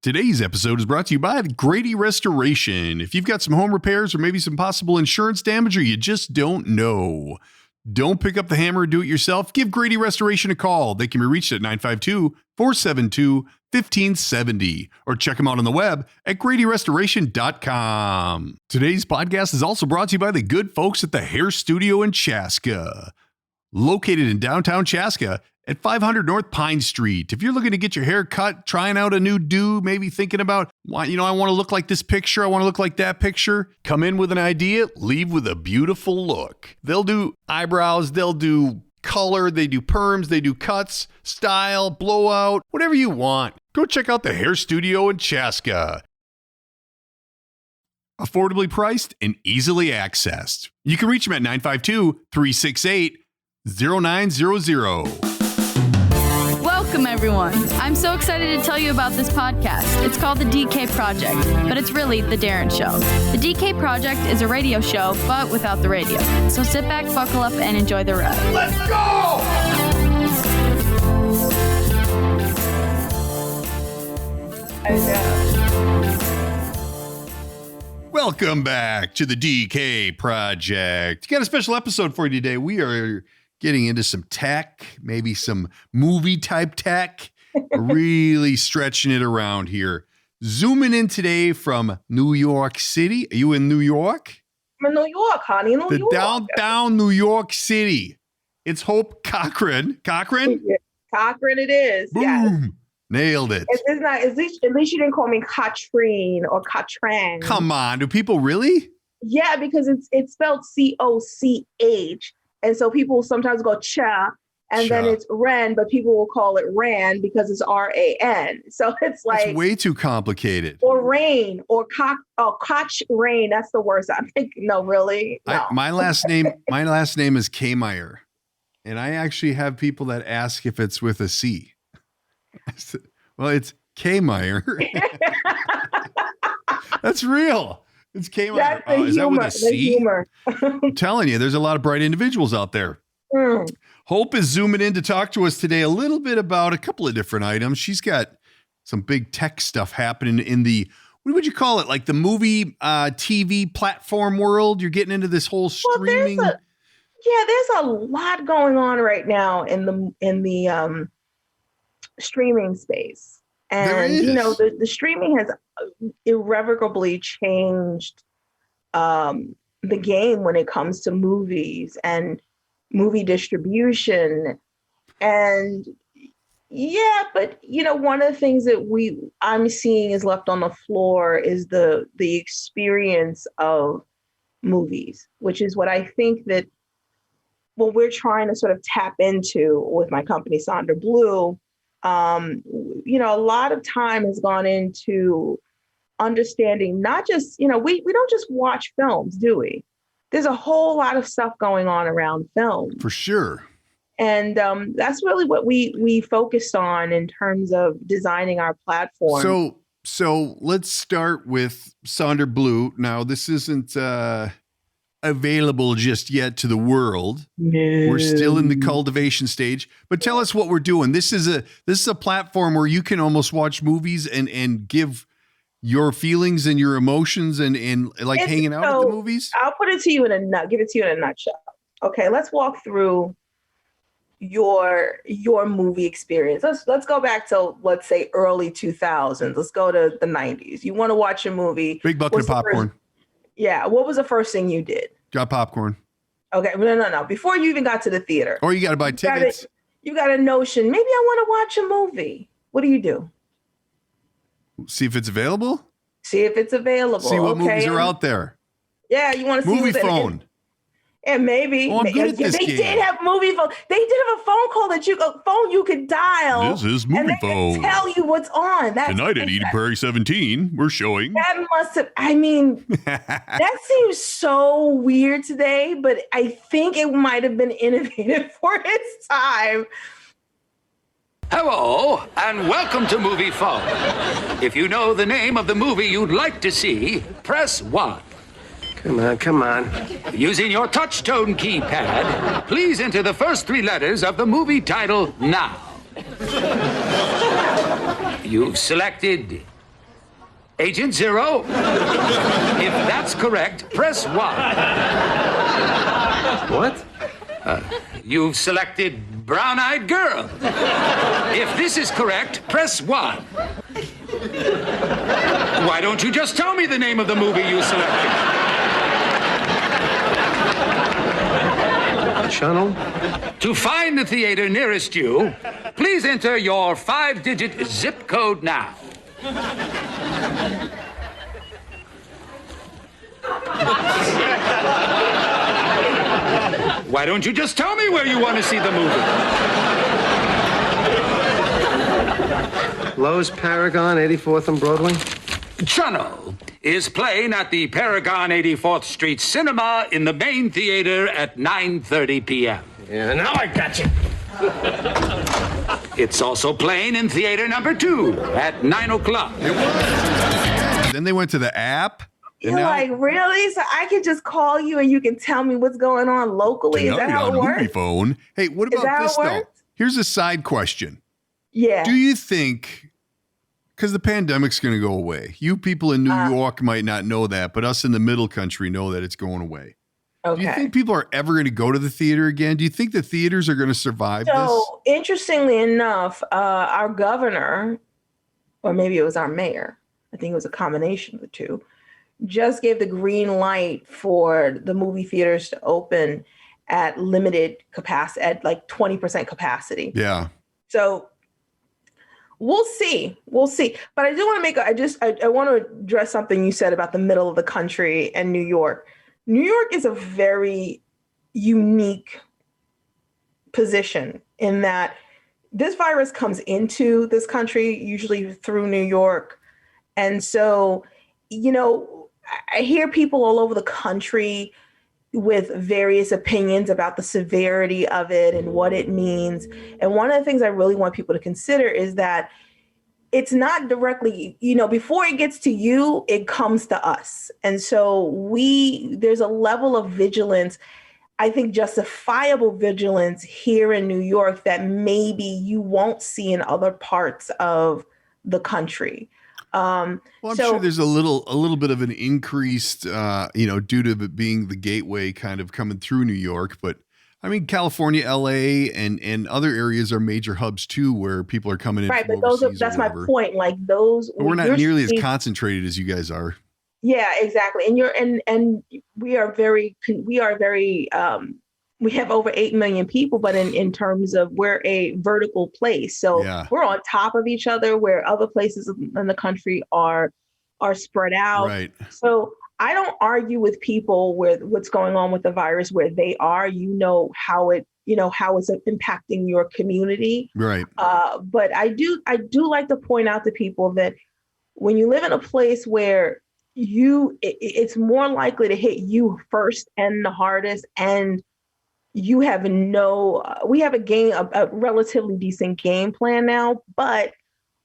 Today's episode is brought to you by Grady Restoration. If you've got some home repairs or maybe some possible insurance damage or you just don't know, don't pick up the hammer and do it yourself. Give Grady Restoration a call. They can be reached at 952-472-1570 or check them out on the web at gradyrestoration.com. Today's podcast is also brought to you by the good folks at the Hair Studio in Chaska. Located in downtown Chaska at 500 North Pine Street. If you're looking to get your hair cut, trying out a new do, maybe thinking about, I want to look like this picture, I want to look like that picture, come in with an idea, leave with a beautiful look. They'll do eyebrows, they'll do color, they do perms, they do cuts, style, blowout, whatever you want. Go check out the Hair Studio in Chaska. Affordably priced and easily accessed. You can reach them at 952-368-0900. Welcome, everyone. I'm so excited to tell you about this podcast. It's called The DK Project, but it's really The Darren Show. The DK Project is a radio show, but without the radio. So sit back, buckle up, and enjoy the ride. Let's go! Welcome back to the DK Project. Got a special episode for you today. We are getting into some tech, maybe some movie type tech, really stretching it around here. Zooming in today from New York City. Are you in New York? I'm in New York, honey. New York. Downtown New York City. It's Hope Cochran. Cochran? Cochran it is. Boom. Yes. Nailed it. It's not, at least you didn't call me Cochran or Cochran. Come on. Do people really? Yeah, because it's spelled C-O-C-H. And so people sometimes go cha, and then it's Ren, but people will call it Ran because it's R-A-N. So it's like it's way too complicated. Or rain or Koch rain. That's the worst. I'm thinking, no, really? No. My last name is K-Meyer. And I actually have people that ask if it's with a C. Said, well, it's K-Meyer. That's real. It's K-Meyer. Oh, is that with a C? Humor. I'm telling you, there's a lot of bright individuals out there. Hope is zooming in to talk to us today a little bit about a couple of different items. She's got some big tech stuff happening in the, what would you call it? Like the movie, TV platform world. You're getting into this whole streaming. Well, there's a lot going on right now in the streaming space. And, the streaming has irrevocably changed the game when it comes to movies and movie distribution. And but one of the things that I'm seeing is left on the floor is the experience of movies, which is what I think that what we're trying to sort of tap into with my company, Sonderblu. A lot of time has gone into understanding not just, we don't just watch films, do we? There's a whole lot of stuff going on around film. For sure. And that's really what we focused on in terms of designing our platform. So let's start with Sonderblu. Now, this isn't available just yet to the world. No. We're still in the cultivation stage, but tell us what we're doing. This is a platform where you can almost watch movies and give your feelings and your emotions and like hanging out at the movies. I'll put it to you give it to you in a nutshell. Okay, let's walk through your movie experience. Let's go back to, let's say, early 2000s. Let's go to the 90s. You want to watch a movie. Big bucket of popcorn. Yeah. What was the first thing you did? Got popcorn. Okay. No. Before you even got to the theater. Or you got to buy tickets. You got a notion. Maybe I want to watch a movie. What do? See if it's available. See what movies are out there. Yeah. You want to see movie phone. And maybe I'm good at this they game. did have movie phone. They did have a phone call you could dial. This is movie phone. They tell you what's on. Tonight at Eden Prairie 17, we're showing. That must have. That seems so weird today, but I think it might have been innovative for its time. Hello, and welcome to Movie Phone. If you know the name of the movie you'd like to see, press 1. Come on. Using your touch-tone keypad, please enter the first 3 letters of the movie title now. You've selected Agent Zero? If that's correct, press 1. What? You've selected Brown-Eyed Girl. If this is correct, press 1. Why don't you just tell me the name of the movie you selected? Channel? To find the theater nearest you, please enter your 5-digit zip code now. Why don't you just tell me where you want to see the movie? Lowe's Paragon, 84th and Broadway? Channel is playing at the Paragon 84th Street Cinema in the main theater at 9:30 p.m. Yeah, now I got you. It's also playing in theater number 2 at 9 o'clock. Then they went to the app. You're like, really? So I can just call you and you can tell me what's going on locally? Is that how it works? Movie phone. Hey, what about this though? Here's a side question. Yeah. Do you think, because the pandemic's going to go away, you people in New York might not know that, but us in the middle country know that it's going away. Okay. Do you think people are ever going to go to the theater again? Do you think the theaters are going to survive this? So, interestingly enough, our governor, or maybe it was our mayor, I think it was a combination of the two, just gave the green light for the movie theaters to open at limited capacity, at like 20% capacity. Yeah. So we'll see. We'll see. But I do want to make, I want to address something you said about the middle of the country and New York. New York is a very unique position in that this virus comes into this country, usually through New York. And so, you know, I hear people all over the country with various opinions about the severity of it and what it means. And one of the things I really want people to consider is that it's not directly, you know, before it gets to you, it comes to us. And so there's a level of vigilance, I think justifiable vigilance here in New York that maybe you won't see in other parts of the country. I'm sure there's a little bit of an increased, due to it being the gateway kind of coming through New York. But I mean, California, LA, and other areas are major hubs too, where people are coming in. Right, but that's my point. Like those, but we're not nearly as concentrated as you guys are. Yeah, exactly. And we are very. We have over 8 million people, but in terms of we're a vertical place. So we're on top of each other where other places in the country are spread out. Right. So I don't argue with people with what's going on with the virus where they are, how it's impacting your community. Right. But I do like to point out to people that when you live in a place where it's more likely to hit you first and the hardest, and we have a relatively decent game plan now, but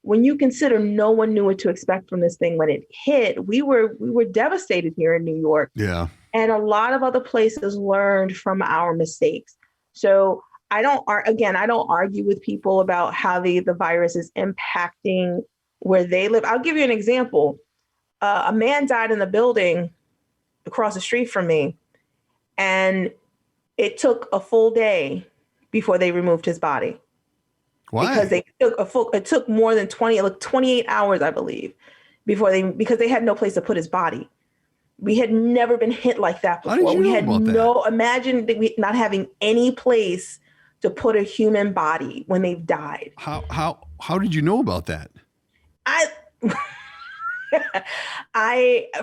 when you consider no one knew what to expect from this thing when it hit, we were devastated here in New York. Yeah. And a lot of other places learned from our mistakes. So I don't argue with people about how the virus is impacting where they live. I'll give you an example. A man died in the building across the street from me, and it took a full day before they removed his body. Why? Because it took more than 28 hours, I believe, because they had no place to put his body. We had never been hit like that before. How did you know about that? Imagine not having any place to put a human body when they've died. How did you know about that?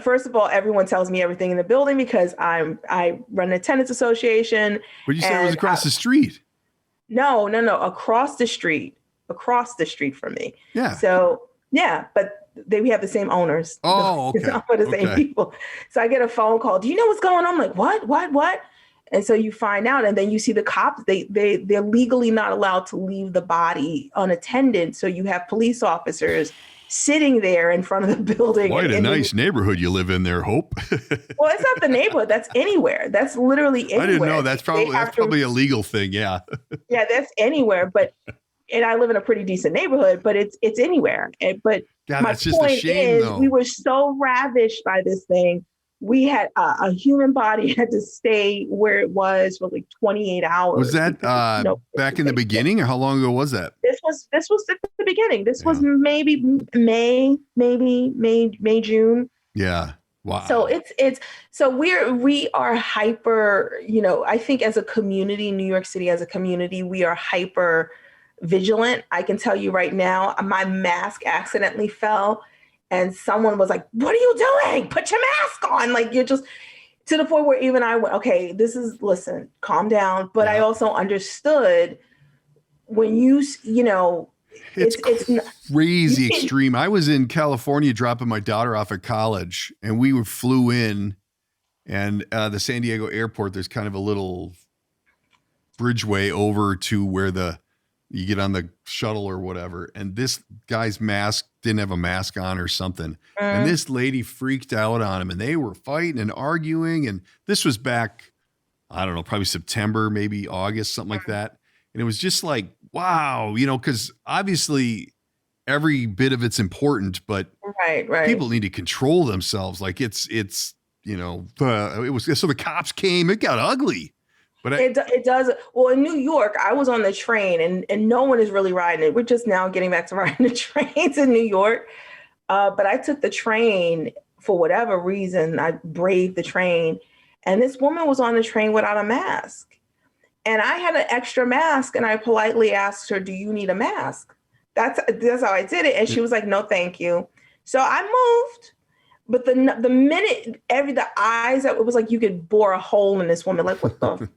First of all, everyone tells me everything in the building because I run a tenants association. But you said it was across the street. No, across the street from me. Yeah. So yeah, but we have the same owners. Oh, okay. The same people. So I get a phone call. Do you know what's going on? I'm like, what? And so you find out, and then you see the cops. They're legally not allowed to leave the body unattended. So you have police officers sitting there in front of the building. Quite a nice neighborhood you live in there, Hope. Well, it's not the neighborhood. That's anywhere. That's literally anywhere. I didn't know. That's probably a legal thing. Yeah. Yeah, that's anywhere. But and I live in a pretty decent neighborhood, but it's anywhere. But God, my that's just a point shame, is, though. we were so ravished by this thing. We had a human body had to stay where it was for like 28 hours. Was that back in the beginning, or how long ago was that? This was at the beginning. This was maybe May, June. Yeah. Wow. So so we are hyper, I think as a community, New York City as a community, we are hyper vigilant. I can tell you right now, my mask accidentally fell and someone was like, "What are you doing? Put your mask on." Like, you're just to the point where even I went, okay, listen, calm down. But I also understood when it's crazy extreme. I was in California dropping my daughter off at college, and we flew in, and the San Diego airport, there's kind of a little bridgeway over to where you get on the shuttle or whatever. And this guy's mask didn't have a mask on or something. And this lady freaked out on him, and they were fighting and arguing. And this was back, I don't know, probably September, maybe August, something like that. And it was just like, wow, because obviously every bit of it's important, but right. people need to control themselves. Like it was, so the cops came, it got ugly. But it does. Well, in New York, I was on the train and no one is really riding it. We're just now getting back to riding the trains in New York. But I took the train for whatever reason. I braved the train, and this woman was on the train without a mask. And I had an extra mask, and I politely asked her, "Do you need a mask?" That's how I did it. And she was like, "No, thank you." So I moved. But the minute the eyes, it was like you could bore a hole in this woman. Like, what the?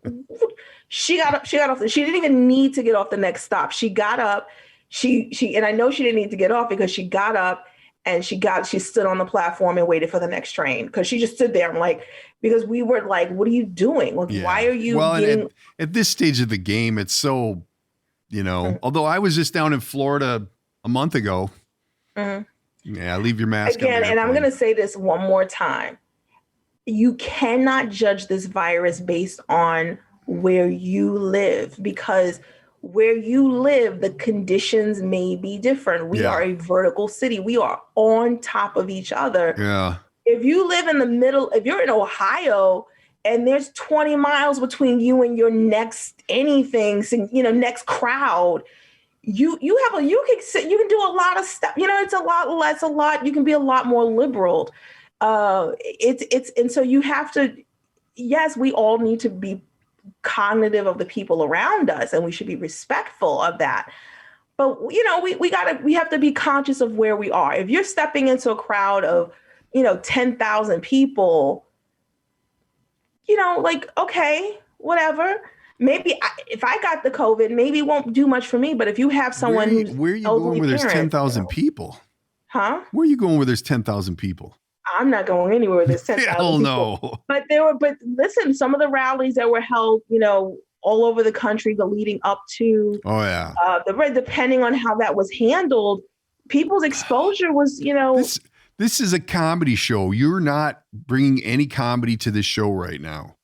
She got up. She didn't even need to get off the next stop. She got up. And I know she didn't need to get off because she got up and she stood on the platform and waited for the next train, because she just stood there. I'm like, because we were like, what are you doing? Like, why are you? Well, at this stage of the game, it's so, although I was just down in Florida a month ago. Mm-hmm. Yeah, leave your mask again. And I'm going to say this one more time. You cannot judge this virus based on where you live, because where you live, the conditions may be different. We are a vertical city. We are on top of each other. Yeah. If you live in the middle, if you're in Ohio and there's 20 miles between you and your next next crowd, you can do a lot of stuff. It's a lot. You can be a lot more liberal. And so you have to, yes, we all need to be cognitive of the people around us, and we should be respectful of that. But, we have to be conscious of where we are. If you're stepping into a crowd of, 10,000 people, okay, whatever. Maybe if I got the COVID, maybe it won't do much for me. But if you have someone where are you going where there's 10,000 people? Huh? Where are you going where there's 10,000 people? I'm not going anywhere where there's 10,000 Hell no. people. But listen, some of the rallies that were held, all over the country, the leading up to, depending on how that was handled, people's exposure was, This is a comedy show. You're not bringing any comedy to this show right now.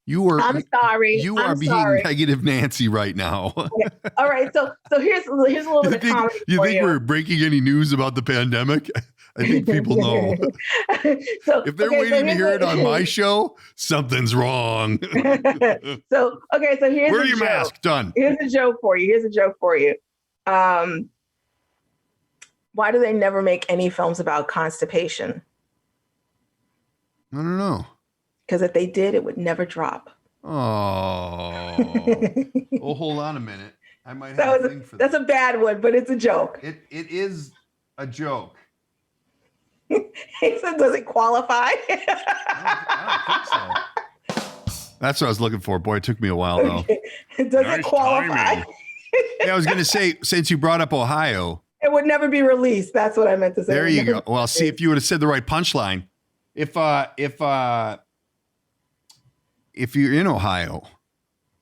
I'm sorry. You are being negative Nancy right now. Okay. All right. So here's a little bit of comedy. You think we're breaking any news about the pandemic? I think people know. If they're waiting to hear it on my show, something's wrong. So here's wear your mask. Done. Here's a joke for you. Why do they never make any films about constipation? I don't know. Because if they did, it would never drop. Oh. Well, hold on a minute. I might have a thing for that. That's a bad one, but it's a joke. It is a joke. He said, does it qualify? I don't think so. That's what I was looking for. Boy, it took me a while, though. Does it qualify? Yeah, I was going to say, since you brought up Ohio. It would never be released. That's what I meant to say. There you go. Well, see, if you would have said the right punchline. If you're in Ohio,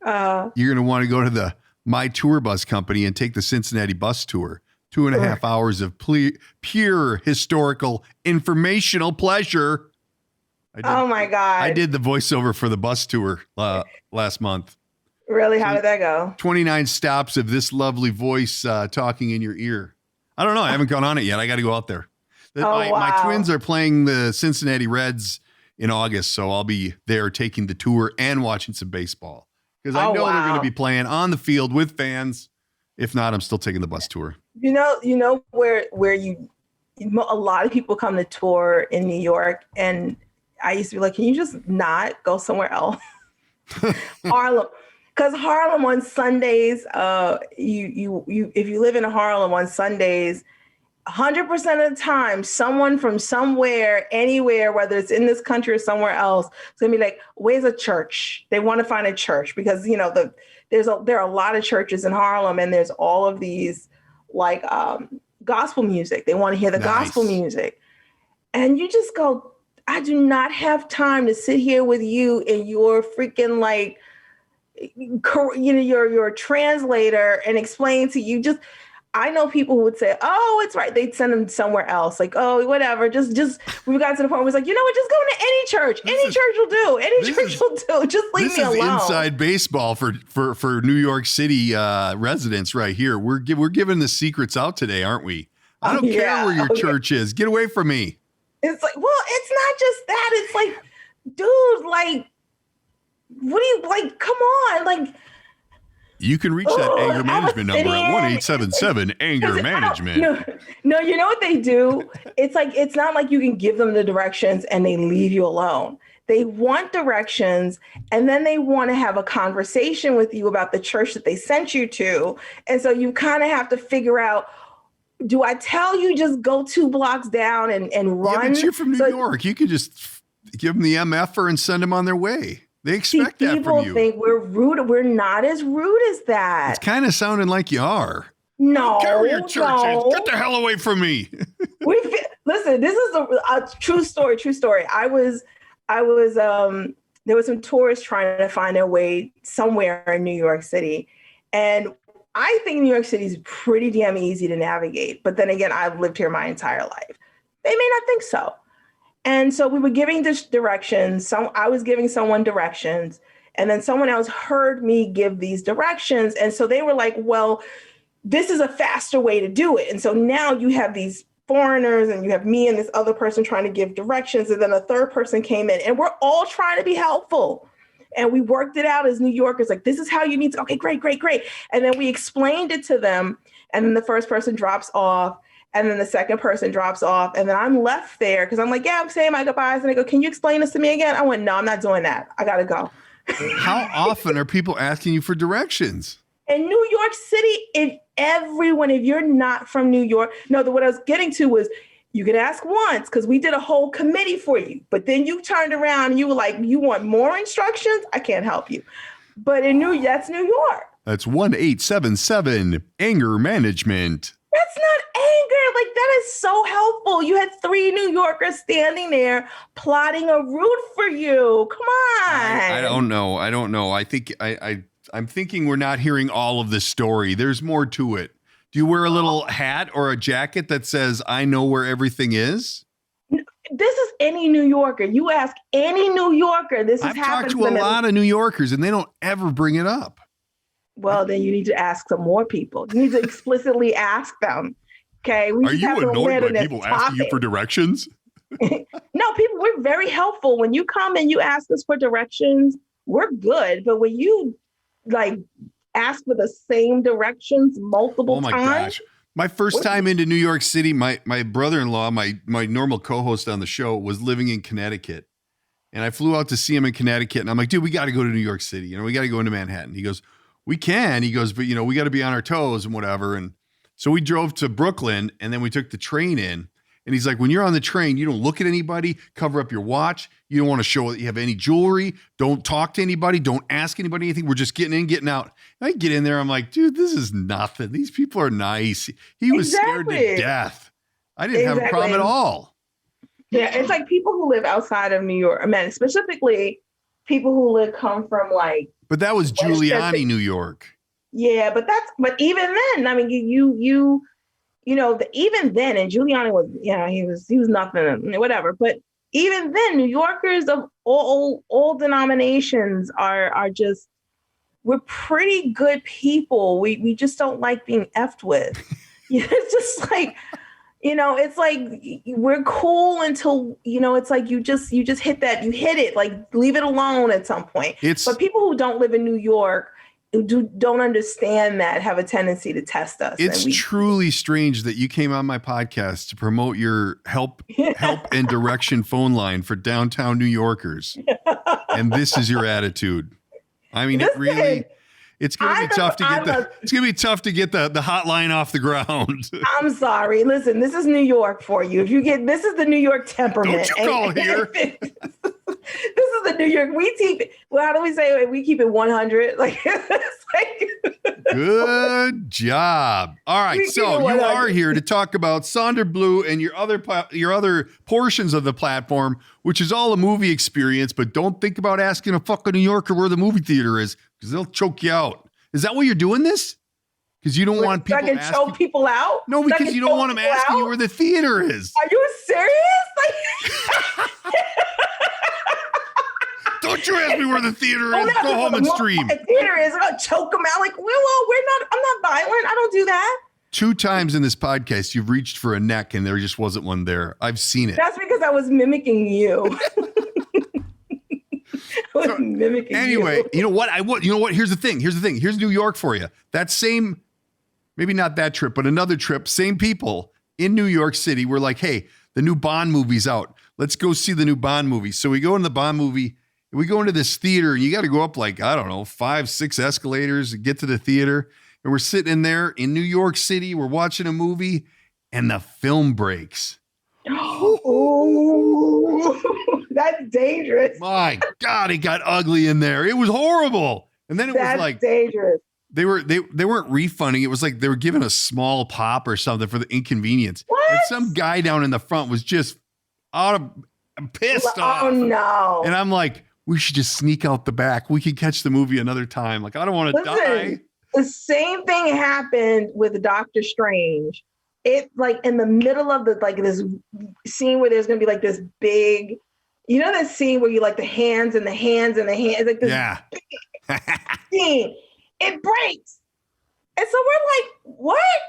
you're going to want to go to the My Tour Bus Company and take the Cincinnati bus tour. 2.5 hours of pure historical, informational pleasure. Oh my God. I did the voiceover for the bus tour last month. Really? How did that go? 29 stops of this lovely voice talking in your ear. I don't know. I haven't gone on it yet. I got to go out there. My twins are playing the Cincinnati Reds in August, so I'll be there taking the tour and watching some baseball because I know they're going to be playing on the field with fans. If not, I'm still taking the bus tour. You know where a lot of people come to tour in New York, and I used to be like, can you just not go somewhere else? Harlem. Because Harlem on Sundays, if you live in Harlem on Sundays, 100% of the time, someone from somewhere, anywhere, whether it's in this country or somewhere else, it's gonna be like, "Where's a church?" They want to find a church because there are a lot of churches in Harlem, and there's all of these like gospel music. They want to hear the gospel music, and you just go, "I do not have time to sit here with you in your freaking like." Your translator and explain to you. Just I know people who would say, "Oh, it's right." They'd send them somewhere else, like, "Oh, whatever." Just we got to the point where it was like, you know what? Just go to any church. Any church will do. Any church will do. Just leave me alone. This is inside baseball for New York City residents right here. We're giving the secrets out today, aren't we? I don't care where your church is. Get away from me. It's like, well, it's not just that. It's like, dude, like. What do you like? Come on, like. You can reach that anger management number at 1-877-ANGER-MANAGEMENT. No, you know what they do? It's like it's not like you can give them the directions and they leave you alone. They want directions, and then they want to have a conversation with you about the church that they sent you to, and so you kind of have to figure out. Do I tell you just go 2 blocks down and run? Yeah, but you're from New York. You can just give them the MFer and send them on their way. They expect that from you. People think we're rude. We're not as rude as that. It's kind of sounding like you are. No, carry your church in. Get the hell away from me. Listen, this is a true story. True story. I was there was some tourists trying to find their way somewhere in New York City, and I think New York City is pretty damn easy to navigate. But then again, I've lived here my entire life. They may not think so. And so we were giving directions. I was giving someone directions, and then someone else heard me give these directions. And so they were like, well, this is a faster way to do it. And so now you have these foreigners and you have me and this other person trying to give directions. And then a third person came in, and we're all trying to be helpful. And we worked it out as New Yorkers, like, this is how you need to, okay, great. And then we explained it to them. And then the first person drops off. And then the second person drops off. And then I'm left there because I'm like, yeah, I'm saying my goodbyes. And they go, can you explain this to me again? I went, no, I'm not doing that. I got to go. How often are people asking you for directions? In New York City, if you're not from New York, what I was getting to was you could ask once because we did a whole committee for you. But then you turned around and you were like, you want more instructions? I can't help you. But that's New York. That's 1-877-ANGER-MANAGEMENT. That's not anger. Like, that is so helpful. You had 3 New Yorkers standing there plotting a route for you. Come on. I don't know. I think I'm thinking we're not hearing all of this story. There's more to it. Do you wear a little hat or a jacket that says, I know where everything is? This is any New Yorker. You ask any New Yorker, this has happened to them. I've talked to a lot of New Yorkers, and they don't ever bring it up. Well, then you need to ask some more people. You need to explicitly ask them. Okay. Are you annoyed by people asking you for directions? No, we're very helpful. When you come and you ask us for directions, we're good. But when you like ask for the same directions multiple times. Gosh. My first time into New York City, my brother-in-law, my normal co-host on the show, was living in Connecticut. And I flew out to see him in Connecticut. And I'm like, dude, we got to go to New York City. We got to go into Manhattan. He goes, we can. He goes, but we got to be on our toes and whatever. And so we drove to Brooklyn, and then we took the train in. And he's like, when you're on the train, you don't look at anybody, cover up your watch. You don't want to show that you have any jewelry. Don't talk to anybody. Don't ask anybody anything. We're just getting in, getting out. And I get in there. I'm like, dude, this is nothing. These people are nice. He was scared to death. I didn't have a problem at all. Yeah, it's like people who live outside of New York. I mean, specifically people who come from like. But that was Giuliani, New York. Yeah, but even then, I mean, even then, and Giuliani was, he was nothing, whatever. But even then, New Yorkers of all denominations are just, we're pretty good people. We just don't like being effed with. It's just like, it's like we're cool until, it's like you just hit that, you hit it, like leave it alone at some point. But people who don't live in New York, who don't understand that, have a tendency to test us. It's truly strange that you came on my podcast to promote your help and direction phone line for downtown New Yorkers. And this is your attitude. I mean, it's going to be tough to get the hotline off the ground. I'm sorry. Listen, this is New York for you. This is the New York temperament. Don't you call here. This is the New York. How do we say it? We keep it 100. Like, it's like good job. All right. So you are here to talk about Sonderblu and your other portions of the platform, which is all a movie experience, but don't think about asking a fucking New Yorker where the movie theater is, because they'll choke you out. Is that why you're doing this? Because you don't want people asking, choke people out? No, because you don't want them asking you where the theater is. Are you serious? Like, don't you ask me where the theater is. Go home and stream. The theater is. I'm going to choke them out. Like, well, I'm not violent. I don't do that. 2 times in this podcast, you've reached for a neck and there just wasn't one there. I've seen it. That's because I was mimicking you. Anyway, you know what? Here's the thing. Here's New York for you. That same, maybe not that trip, but another trip, same people in New York City were like, hey, the new Bond movie's out. Let's go see the new Bond movie. So we go in the Bond movie. We go into this theater and you got to go up like, I don't know, 5, 6 escalators to get to the theater. And we're sitting in there in New York City. We're watching a movie and the film breaks. Oh, that's dangerous. My God, it got ugly in there. It was horrible. And then it was like dangerous. They weren't refunding. It was like they were giving a small pop or something for the inconvenience. What? And some guy down in the front was just pissed off. Oh no. And I'm like, we should just sneak out the back. We can catch the movie another time. Like, I don't want to die. The same thing happened with Doctor Strange. It like in the middle of this scene where there's gonna be like this big, that scene where you like the hands and the hands and the hands, like this big scene. It breaks. And so we're like, what?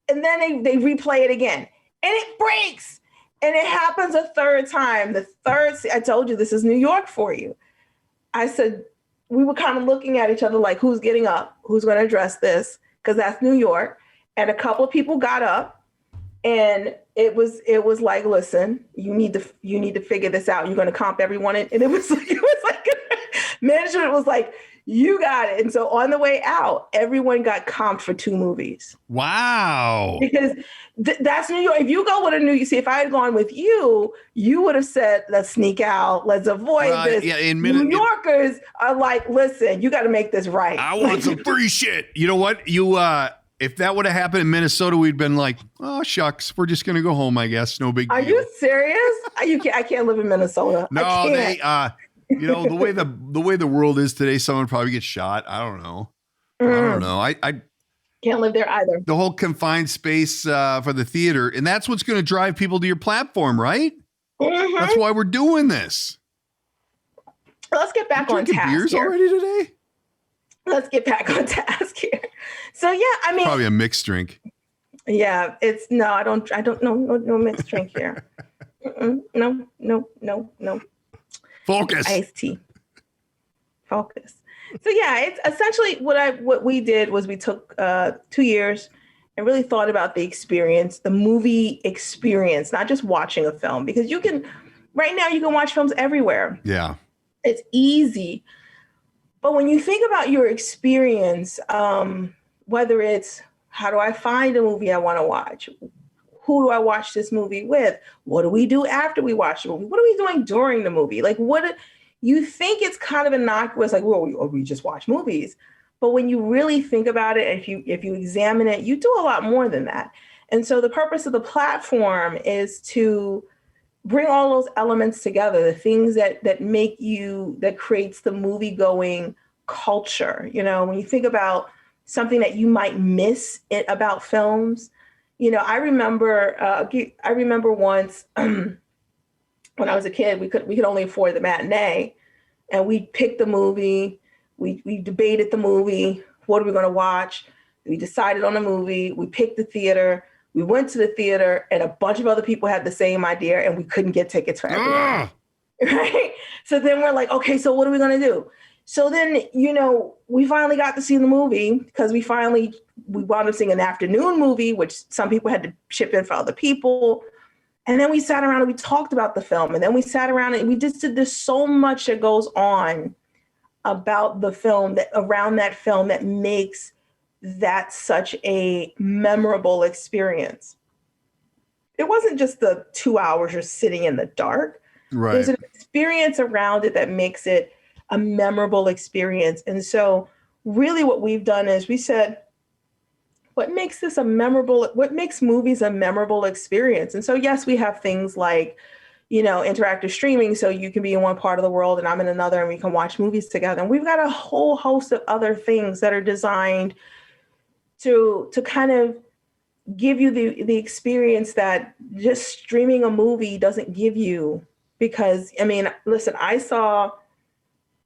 And then they replay it again. And it breaks. And it happens a third time. I told you this is New York for you. I said, we were kind of looking at each other like, who's getting up? Who's going to address this? Because that's New York. And a couple of people got up, and it was like, listen, you need to figure this out. You're going to comp everyone in. And it was like management was like, you got it. And so on the way out, everyone got comped for 2 movies. Wow. Because that's New York. If you go with if I had gone with you, you would have said, let's sneak out. Let's avoid this. Yeah, New Yorkers are like, listen, you got to make this right. I want some free shit. You know what? If that would have happened in Minnesota, we'd been like, oh, shucks, we're just going to go home, I guess. No big deal. Are you serious? I can't live in Minnesota. No, the way the world is today, someone probably gets shot. I don't know. I can't live there either. The whole confined space for the theater, and that's what's going to drive people to your platform, right? Mm-hmm. That's why we're doing this. Let's get back on task. Beers already today? Let's get back on task here. So yeah, I mean, probably a mixed drink. Yeah, I don't no mixed drink here. No. Focus. Iced tea. Focus. So yeah, it's essentially what we did was we took 2 years and really thought about the experience, the movie experience, not just watching a film, because right now you can watch films everywhere. Yeah. It's easy. But when you think about your experience, whether it's how do I find a movie I want to watch? Who do I watch this movie with? What do we do after we watch the movie? What are we doing during the movie? Like, you think it's kind of innocuous, like, well, we just watch movies. But when you really think about it, if you examine it, you do a lot more than that. And so the purpose of the platform is to bring all those elements together, the things that creates the movie going culture. When you think about something that you might miss about films, I remember once when I was a kid, we could only afford the matinee, and we'd pick the movie, We debated the movie. What are we going to watch? We decided on a movie. We picked the theater. We went to the theater, and a bunch of other people had the same idea, and we couldn't get tickets for everyone. Right? So then we're like, okay, so what are we going to do? So then, we finally got to see the movie because we wound up seeing an afternoon movie, which some people had to ship in for other people. And then we sat around and we talked about the film. And then we sat around and we just did, there's so much that goes on about the film, around that film, that makes that such a memorable experience. It wasn't just the 2 hours you're sitting in the dark. Right. There's an experience around it that makes it a memorable experience. And so really what we've done is we said, what makes movies a memorable experience? And so, yes, we have things like, interactive streaming. So you can be in one part of the world and I'm in another, and we can watch movies together. And we've got a whole host of other things that are designed to kind of give you the experience that just streaming a movie doesn't give you. Because, listen, I saw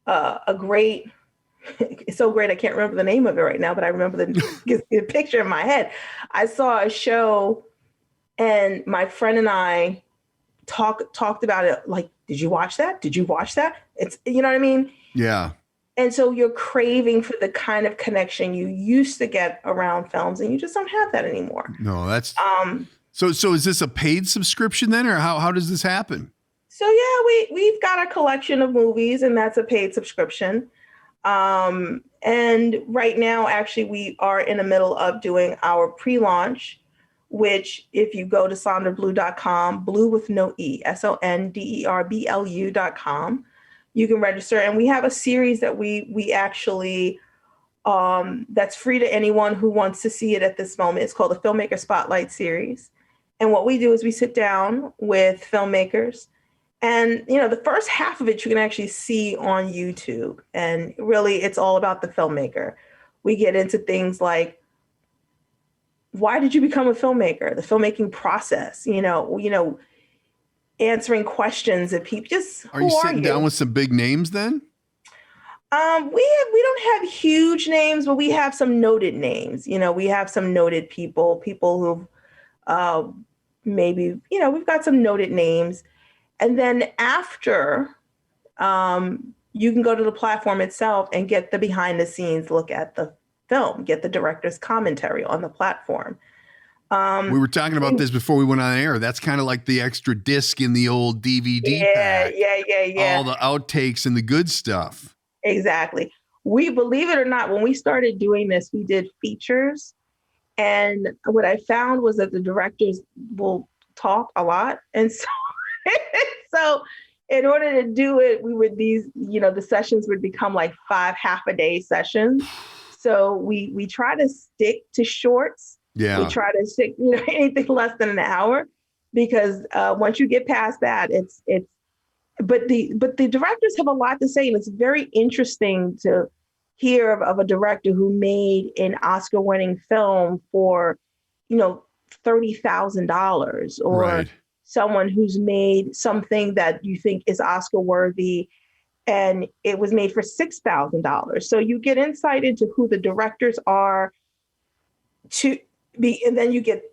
a great, it's so great I can't remember the name of it right now, but I remember the picture in my head. I saw a show and my friend and I talked about it, like, did you watch that? Did you watch that? It's, you know what I mean? Yeah. And so you're craving for the kind of connection you used to get around films, and you just don't have that anymore. No, that's so is this a paid subscription then, or how does this happen? So yeah, we've got a collection of movies, and that's a paid subscription. And right now, actually, we are in the middle of doing our pre-launch, which if you go to sonderblu.com, blue with no E, SONDERBLU.com, you can register. And we have a series that we actually, that's free to anyone who wants to see it at this moment. It's called the Filmmaker Spotlight Series. And what we do is we sit down with filmmakers. And, the first half of it you can actually see on YouTube. And really, it's all about the filmmaker. We get into things like, why did you become a filmmaker? The filmmaking process, answering questions that people just, are you sitting down with some big names then? We don't have huge names, but we have some noted names. We have some noted people who maybe, we've got some noted names. And then after, you can go to the platform itself and get the behind the scenes look at the film, get the director's commentary on the platform. We were talking about this before we went on air. That's kind of like the extra disc in the old DVD pack. Yeah. All the outtakes and the good stuff. Exactly. We, believe it or not, when we started doing this, we did features. And what I found was that the directors will talk a lot. And so in order to do it, we would the sessions would become like 5 half-a-day sessions. So we try to stick to shorts. Yeah. We try to stick, anything less than an hour, because once you get past that, but the directors have a lot to say. And it's very interesting to hear of a director who made an Oscar-winning film for, $30,000, or right. Someone who's made something that you think is Oscar worthy and it was made for $6,000. So you get insight into who the directors are and then you get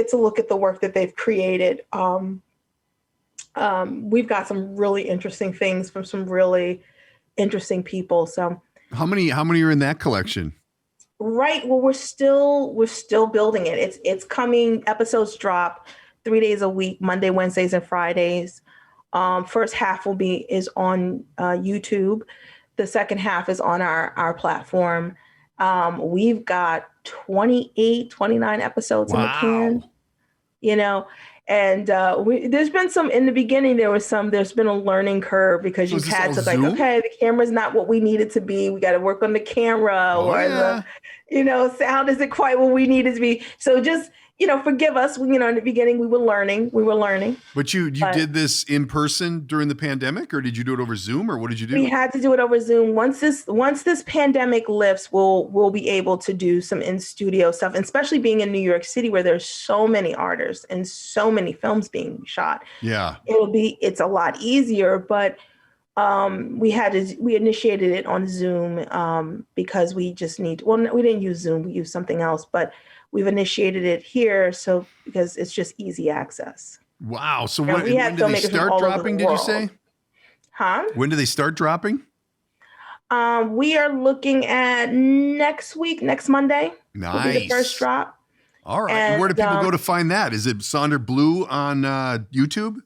to look at the work that they've created. We've got some really interesting things from some really interesting people. So how many are in that collection? Right. Well, we're still building it. It's coming. Episodes drop 3 days a week, Monday, Wednesdays, and Fridays. First half is on YouTube. The second half is on our platform. We've got 29 episodes in the can, and there's been some, in the beginning, there's been a learning curve, because you've had to Zoom? Okay, the camera's not what we need it to be. We got to work on the camera, the sound isn't quite what we need it to be. So just, forgive us. In the beginning, we were learning. But you did this in person during the pandemic, or did you do it over Zoom, or what did you do? We had to do it over Zoom. Once this pandemic lifts, we'll be able to do some in-studio stuff, and especially being in New York City, where there's so many artists and so many films being shot. Yeah. It's a lot easier, but we initiated it on Zoom because we didn't use Zoom, we used something else, but we've initiated it here because it's just easy access. Wow. So when do they start dropping, did you say? Huh? When do they start dropping? We are looking at next Monday. Nice. Will be the first drop. All right. And where do people go to find that? Is it Sonderblu on YouTube?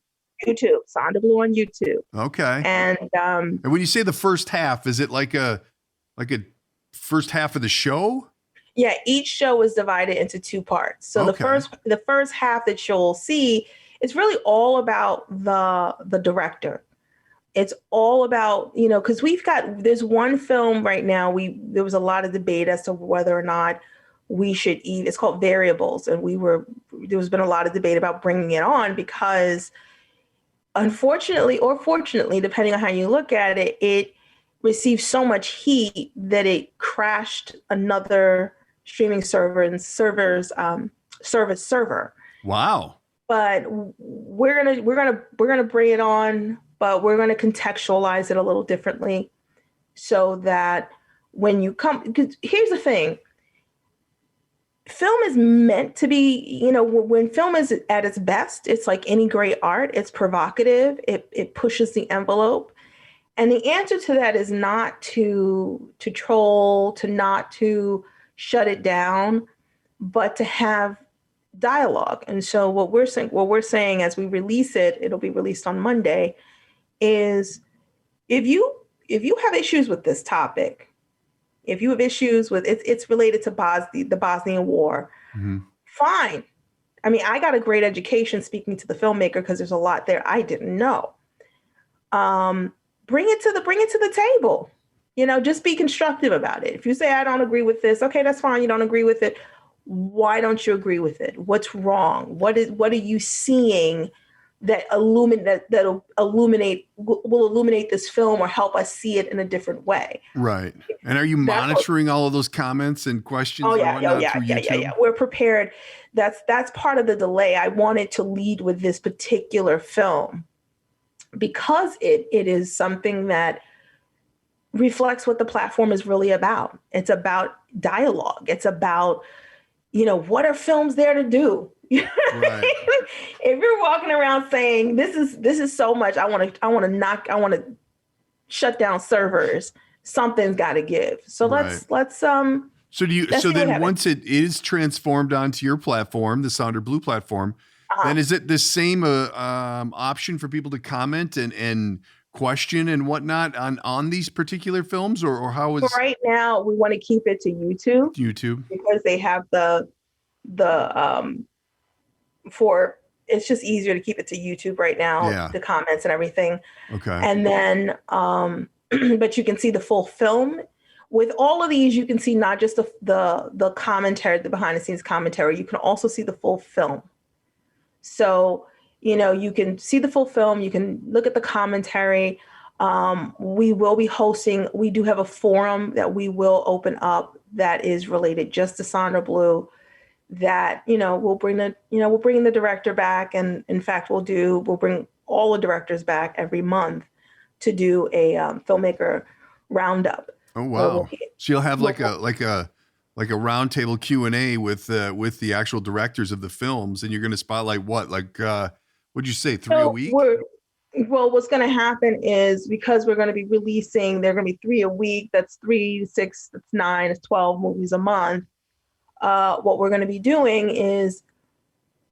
YouTube, Sonderblu on YouTube. Okay. And when you say the first half, is it like a first half of the show? Yeah, each show is divided into two parts. So the first half that you'll see is really all about the director. It's all about, because there's one film right now, there was a lot of debate as to whether or not we should eat. It's called Variables. And there's been a lot of debate about bringing it on because unfortunately or fortunately, depending on how you look at it, it received so much heat that it crashed another streaming server. Wow. But we're gonna bring it on, but we're gonna contextualize it a little differently so that when you come, because here's the thing. Film is meant to be, when film is at its best, it's like any great art. It's provocative. It pushes the envelope. And the answer to that is not to troll, not to shut it down, but to have dialogue. And so what we're saying as we release it, it'll be released on Monday, is if you have issues with this topic, if you have issues with it's related to the Bosnian War, fine. I mean, I got a great education speaking to the filmmaker because there's a lot there I didn't know. Bring it to the table. Just be constructive about it. If you say I don't agree with this, okay, that's fine. You don't agree with it. Why don't you agree with it? What's wrong? What are you seeing that will illuminate this film or help us see it in a different way? Right. And are you monitoring all of those comments and questions? Yeah. We're prepared. That's part of the delay. I wanted to lead with this particular film because it is something that reflects what the platform is really about. It's about dialogue. It's about, what are films there to do? Right. If you're walking around saying this is so much, I want to shut down servers, something's got to give. So let's So then once it is transformed onto your platform, the Sonderblu platform, then is it the same option for people to comment and question and whatnot on these particular films, or how is? Right now, we want to keep it to YouTube because they have it's just easier to keep it to YouTube right now, the comments and everything. Okay. And then, but you can see the full film. With all of these, you can see not just the commentary, the behind the scenes commentary, you can also see the full film. So, you can see the full film, you can look at the commentary. We will be hosting, we do have a forum that we will open up that is related just to Sonderblu, that, we'll bring the director back. And in fact, we'll bring all the directors back every month to do a filmmaker roundup. Oh, wow. So you'll have like a roundtable Q&A with the actual directors of the films, and you're going to spotlight what, what'd you say, 3 a week? Well, what's going to happen is because we're going to be releasing, they're going to be 3 a week. That's 3, 6, that's 9, it's 12 movies a month. What we're going to be doing is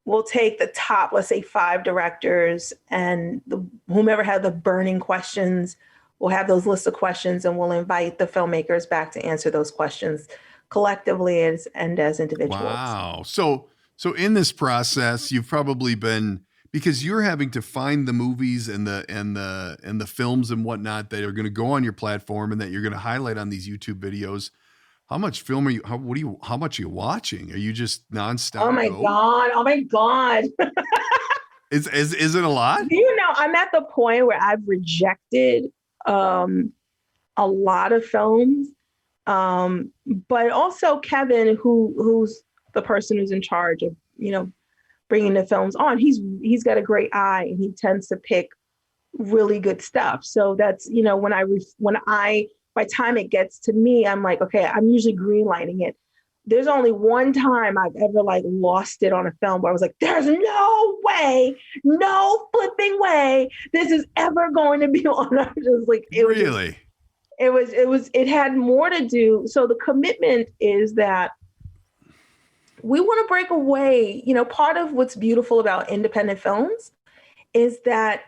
we'll take the top, let's say 5 directors, and whomever had the burning questions, we'll have those lists of questions, and we'll invite the filmmakers back to answer those questions collectively and as individuals. Wow. So in this process, you've probably been, because you're having to find the movies and the films and whatnot that are going to go on your platform and that you're going to highlight on these YouTube videos. How much film are you? How much are you watching? Are you just nonstop? Oh my God! Is it a lot? I'm at the point where I've rejected a lot of films, but also Kevin, who's the person who's in charge of bringing the films on. He's got a great eye, and he tends to pick really good stuff. So that's, you know, by the time it gets to me, I'm like, okay, I'm usually greenlighting it. There's only one time I've ever like lost it on a film where I was like, there's no way, no flipping way this is ever going to be on. I was just like, it had more to do. So the commitment is that we want to break away. You know, part of what's beautiful about independent films is that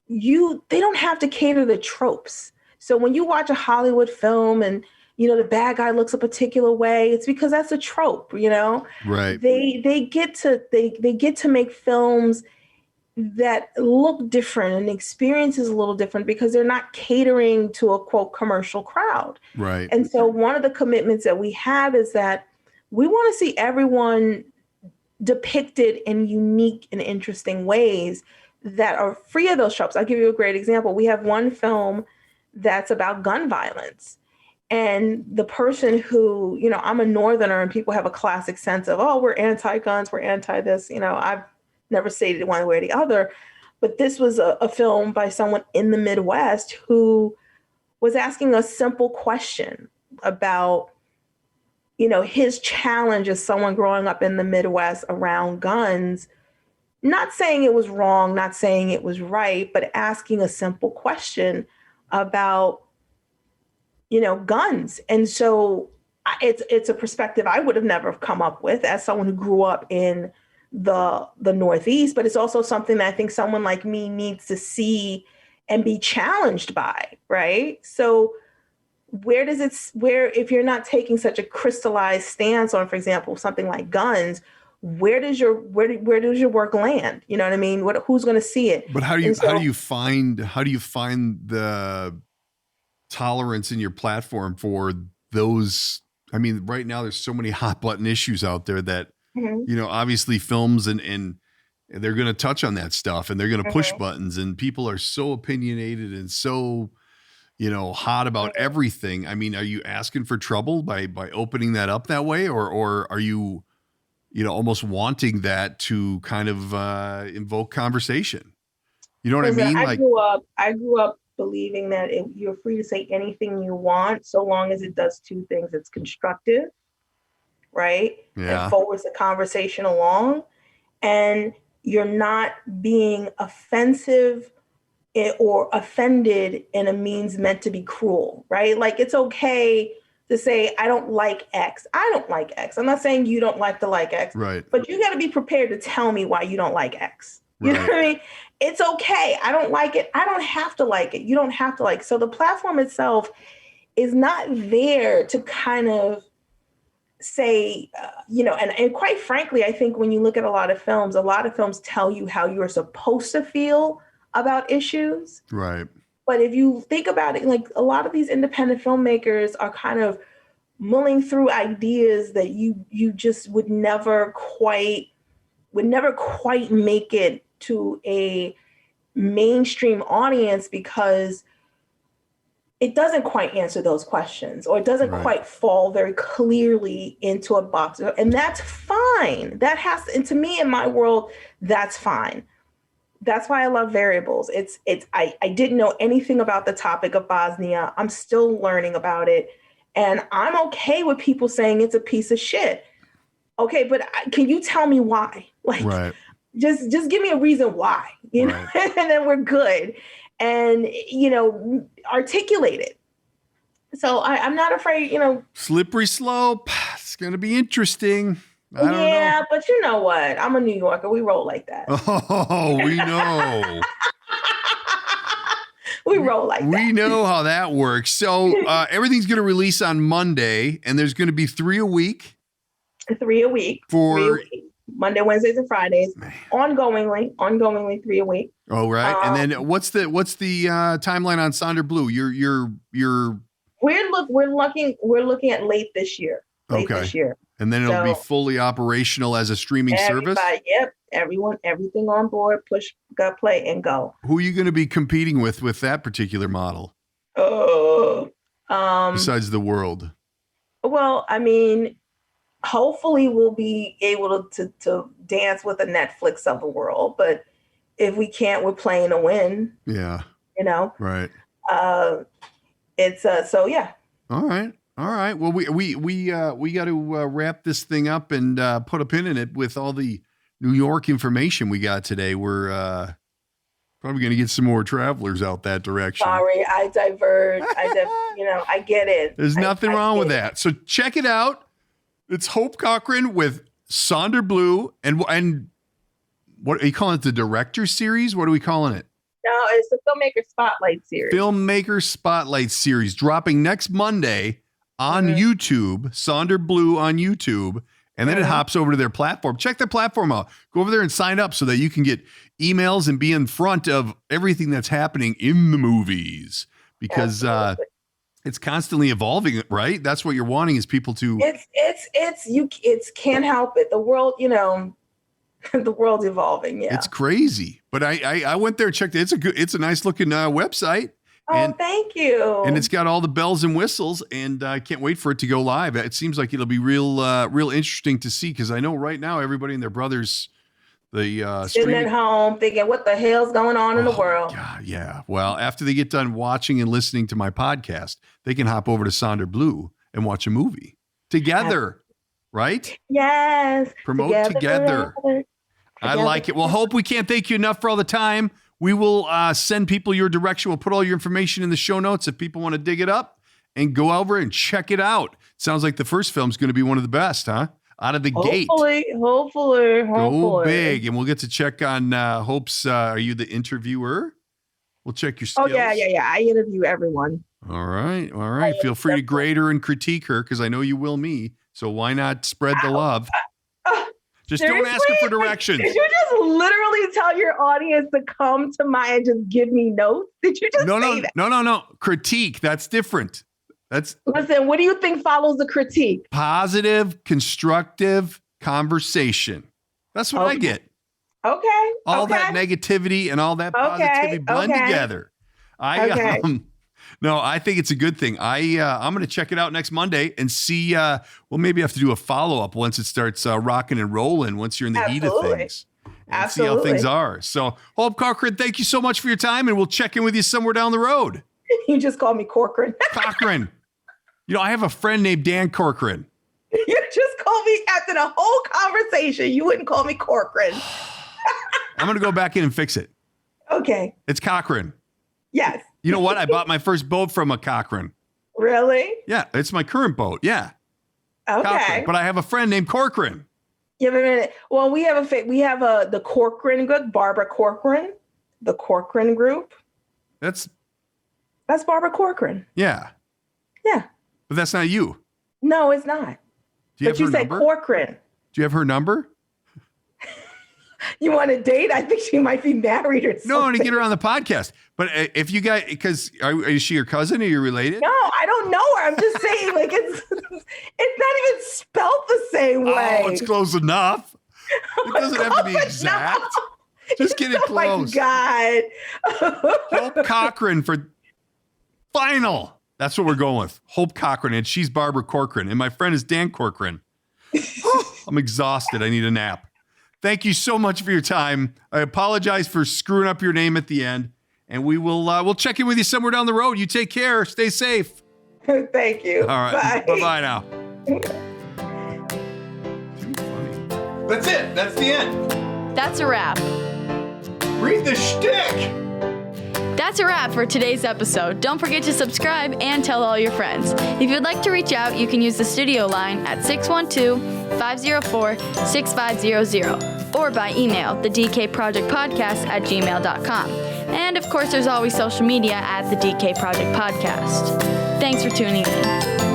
they don't have to cater the tropes. So when you watch a Hollywood film and, you know, the bad guy looks a particular way, it's because that's a trope, you know? Right. They get to make films that look different and the experience is a little different because they're not catering to a quote commercial crowd. Right. And so one of the commitments that we have is that we want to see everyone depicted in unique and interesting ways that are free of those tropes. I'll give you a great example. We have one film that's about gun violence. And the person who, you know, I'm a Northerner and people have a classic sense of, oh, we're anti-guns, we're anti-this. You know, I've never stated one way or the other. But this was a film by someone in the Midwest who was asking a simple question about, you know, his challenge as someone growing up in the Midwest around guns, not saying it was wrong, not saying it was right, but asking a simple question about, you know, guns. And so it's a perspective I would have never come up with as someone who grew up in the Northeast, but it's also something that I think someone like me needs to see and be challenged by, right? So if you're not taking such a crystallized stance on, for example, something like guns, where does your work land? You know what I mean? Who's going to see it? But how do you find the tolerance in your platform for those? I mean, right now there's so many hot button issues out there that, you know, obviously films and they're going to touch on that stuff and they're going to push buttons, and people are so opinionated and so, you know, hot about everything. I mean, are you asking for trouble by opening that up that way, or are you, you know, almost wanting that to kind of invoke conversation? You know what I mean? I grew up believing that you're free to say anything you want so long as it does two things. It's constructive, right? Yeah. And forwards the conversation along, and you're not being offensive or offended in a means meant to be cruel, right? Like, it's okay to say, I don't like X. I don't like X. I'm not saying you don't like to like X, right? But you got to be prepared to tell me why you don't like X. You know what I mean? It's okay. I don't like it. I don't have to like it. You don't have to like it. So the platform itself is not there to kind of say, you know, and quite frankly, I think when you look at a lot of films tell you how you're supposed to feel about issues. Right. But if you think about it, like, a lot of these independent filmmakers are kind of mulling through ideas that you just would never quite make it to a mainstream audience because it doesn't quite answer those questions, or it doesn't quite fall very clearly into a box. And that's fine. And to me, in my world, that's fine. That's why I love Variables. I didn't know anything about the topic of Bosnia. I'm still learning about it. And I'm okay with people saying it's a piece of shit. Okay, but can you tell me why? Like, just give me a reason why, you know, and then we're good. And, you know, articulate it. So I'm not afraid, you know. Slippery slope. It's going to be interesting. I don't know. But you know what? I'm a New Yorker. We roll like that. Oh, we know. We roll like that. We know how that works. So everything's going to release on Monday, and there's going to be 3 a week. 3 a week. Monday, Wednesdays, and Fridays. Ongoingly 3 a week. Oh, right. And then what's the timeline on Sonderblu? We're looking at late this year. This year. And then it'll be fully operational as a streaming service? Yep. Everything on board, push, go, play, and go. Who are you going to be competing with that particular model? Besides the world? Well, I mean, hopefully we'll be able to dance with the Netflix of the world, but if we can't, we're playing to win. Yeah. You know? Right. It's so yeah. All right. Well, we got to wrap this thing up and put a pin in it with all the New York information we got today. We're probably going to get some more travelers out that direction. Sorry, I diverge. I get it. There's nothing wrong with that. So check it out. It's Hope Cochran with Sonderblu, and what are you calling it? The director series? What are we calling it? No, it's the Filmmaker Spotlight series. Filmmaker Spotlight series dropping next Monday on YouTube, Sonderblu on YouTube, and then it hops over to their platform. Check their platform out. Go over there and sign up so that you can get emails and be in front of everything that's happening in the movies, because it's constantly evolving, right? That's what you're wanting, is people to. It's can't help it. The world, the world's evolving. Yeah, it's crazy. But I went there and checked it. It's a nice looking website. Oh, thank you. And it's got all the bells and whistles, and I can't wait for it to go live. It seems like it'll be real interesting to see, because I know right now everybody and their brothers, sitting at home thinking, what the hell's going on in the world? God, yeah. Well, after they get done watching and listening to my podcast, they can hop over to Sonderblu and watch a movie together, right? Yes. Promote together. I like it. Well, Hope, we can't thank you enough for all the time. We will send people your direction. We'll put all your information in the show notes if people want to dig it up and go over and check it out. Sounds like the first film's going to be one of the best, huh? Out of the gate. Hopefully. Go big. And we'll get to check on Hope's. Are you the interviewer? We'll check your skills. Oh, yeah. I interview everyone. All right. Feel free to grade her and critique her, because I know you will me. So why not spread the love? Just seriously? Don't ask her for directions. Did you just literally tell your audience to come to mine and just give me notes? Did you just say that? No. Critique. That's different. Listen, what do you think follows the critique? Positive, constructive conversation. That's what I get. Okay. All that negativity and all that positivity blend together. No, I think it's a good thing. I'm going to check it out next Monday and see. Maybe I have to do a follow-up once it starts rocking and rolling, once you're in the heat of things. And see how things are. So, Hope Cochran, thank you so much for your time, and we'll check in with you somewhere down the road. You just called me Cochran. Cochran. I have a friend named Dan Cochran. You just called me after the whole conversation. You wouldn't call me Cochran. I'm going to go back in and fix it. Okay. It's Cochran. Yes. You know what? I bought my first boat from a Cochran. Really? Yeah, it's my current boat. Yeah. Okay. Cochran. But I have a friend named Cochran. Yeah, wait a minute. Well, we have the Cochran group, Barbara Cochran, the Cochran group. That's Barbara Cochran. Yeah. Yeah. But that's not you. No, it's not. But you said Cochran. Do you have her number? You want to date? I think she might be married or something. No, to get her on the podcast. But if you guys, because is she your cousin? Are you related? No, I don't know her. I'm just saying, it's not even spelled the same way. Oh, it's close enough. It doesn't have to be exact. No. Just get it close. Oh my God. Hope Cochran for final. That's what we're going with. Hope Cochran, and she's Barbara Cochran, and my friend is Dan Cochran. I'm exhausted. I need a nap. Thank you so much for your time. I apologize for screwing up your name at the end, and we'll check in with you somewhere down the road. You take care. Stay safe. Thank you. All right. Bye now. Too funny. That's it. That's the end. That's a wrap. Read the shtick. That's a wrap for today's episode. Don't forget to subscribe and tell all your friends. If you'd like to reach out, you can use the studio line at 612-504-6500 or by email, thedkprojectpodcast@gmail.com. And of course, there's always social media at the DK Project Podcast. Thanks for tuning in.